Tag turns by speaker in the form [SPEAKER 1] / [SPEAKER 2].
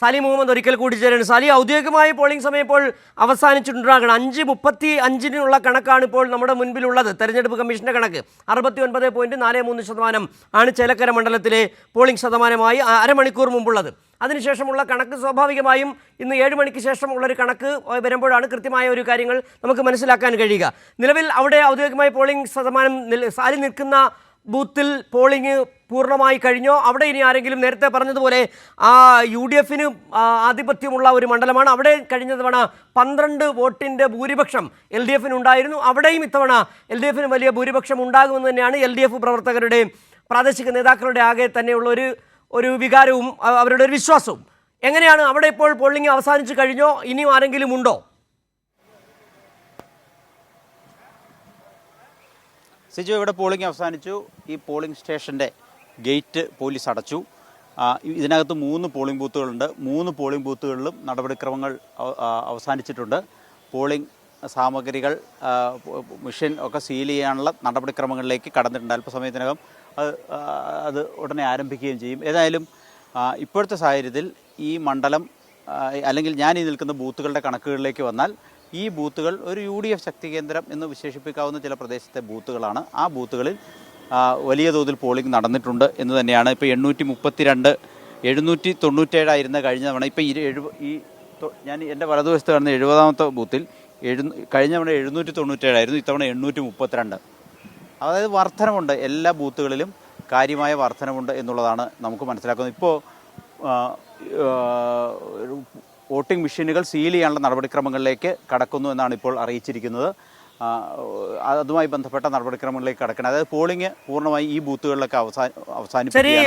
[SPEAKER 1] Sally Muhammad ഒരിക്കൽ കൂടി ചേരുന്നു. സാലി, ഔദ്യോഗികമായ പോളിംഗ് സമയം ഇപ്പോൾ അവസാനിച്ചിട്ടുണ്ടാകണം. 5:35-നുള്ള കണക്കാണ് ഇപ്പോൾ നമ്മുടെ മുൻപിലുള്ളത്. തെരഞ്ഞെടുപ്പ് കമ്മീഷന്റെ കണക്ക് 69.43% ആണ് ചേലക്കര മണ്ഡലത്തിലെ പോളിംഗ് ശതമാനമായി അരമണിക്കൂർ മുമ്പുള്ളത്. അതിനുശേഷമുള്ള കണക്ക് സ്വാഭാവികമായും ഇന്ന് 7 മണിക്ക് ശേഷം ഉള്ളൊരു കണക്ക് വരുമ്പോഴാണ് കൃത്യമായ ഒരു കാര്യങ്ങൾ നമുക്ക് മനസ്സിലാക്കാൻ കഴിയുക. നിലവിൽ അവിടെ ഔദ്യോഗികമായ പോളിംഗ് ശതമാനം സാലി നിൽക്കുന്ന ബൂത്തിൽ പോളിംഗ് പൂർണ്ണമായി കഴിഞ്ഞോ? അവിടെ ഇനി ആരെങ്കിലും, നേരത്തെ പറഞ്ഞതുപോലെ UDF-ന് ആധിപത്യമുള്ള ഒരു മണ്ഡലമാണ്. അവിടെ കഴിഞ്ഞ തവണ 12 വോട്ടിൻ്റെ ഭൂരിപക്ഷം LDF-ന് ഉണ്ടായിരുന്നു. അവിടെയും ഇത്തവണ LDF-ന് വലിയ ഭൂരിപക്ഷം ഉണ്ടാകുമെന്ന് തന്നെയാണ് LDF പ്രവർത്തകരുടെ, പ്രാദേശിക നേതാക്കളുടെ ആകെ തന്നെയുള്ള ഒരു വികാരവും അവരുടെ ഒരു വിശ്വാസവും. എങ്ങനെയാണ് അവിടെ ഇപ്പോൾ പോളിംഗ് അവസാനിച്ചു കഴിഞ്ഞോ? ഇനിയും ആരെങ്കിലും ഉണ്ടോ?
[SPEAKER 2] സിജു, ഇവിടെ പോളിംഗ് അവസാനിച്ചു. ഈ പോളിംഗ് സ്റ്റേഷൻ്റെ ഗേറ്റ് പോലീസ് അടച്ചു. ഇതിനകത്ത് 3 പോളിംഗ് ബൂത്തുകളുണ്ട്. 3 പോളിംഗ് ബൂത്തുകളിലും നടപടിക്രമങ്ങൾ അവസാനിച്ചിട്ടുണ്ട്. പോളിംഗ് സാമഗ്രികൾ, മെഷീൻ ഒക്കെ സീൽ ചെയ്യാനുള്ള നടപടിക്രമങ്ങളിലേക്ക് കടന്നിട്ടുണ്ട്. അല്പസമയത്തിനകം അത് ഉടനെ ആരംഭിക്കുകയും ചെയ്യും. ഏതായാലും ഇപ്പോഴത്തെ സാഹചര്യത്തിൽ ഈ മണ്ഡലം, അല്ലെങ്കിൽ ഞാൻ ഈ നിൽക്കുന്ന ബൂത്തുകളുടെ കണക്കുകളിലേക്ക് വന്നാൽ, ഈ ബൂത്തുകൾ ഒരു UDF ശക്തി കേന്ദ്രം എന്ന് വിശേഷിപ്പിക്കാവുന്ന ചില പ്രദേശത്തെ ബൂത്തുകളാണ്. ആ ബൂത്തുകളിൽ വലിയ തോതിൽ പോളിംഗ് നടന്നിട്ടുണ്ട് എന്ന് തന്നെയാണ്. ഇപ്പോൾ 832, 797 ആയിരുന്ന കഴിഞ്ഞ തവണ. ഇപ്പോൾ ഞാൻ എൻ്റെ വലതുവശത്ത് കാണുന്ന 70ാമത്തെ ബൂത്തിൽ കഴിഞ്ഞ തവണ 797 ആയിരുന്നു, ഇത്തവണ 832. അതായത് വർധനമുണ്ട്, എല്ലാ ബൂത്തുകളിലും കാര്യമായ വർധനമുണ്ട് എന്നുള്ളതാണ് നമുക്ക് മനസ്സിലാക്കുന്നത്. ഇപ്പോൾ വോട്ടിംഗ് മെഷീനുകൾ സീൽ ചെയ്യാനുള്ള നടപടിക്രമങ്ങളിലേക്ക് കടക്കുന്നു എന്നാണ് ഇപ്പോൾ അറിയിച്ചിരിക്കുന്നത്. അതുമായി ബന്ധപ്പെട്ട നടപടിക്രമങ്ങളിലേക്ക് കടക്കണം. അതായത് പോളിംഗ് പൂർണ്ണമായി ഈ ബൂത്തുകളിലൊക്കെ അവസാനിപ്പിക്കുകയാണ്.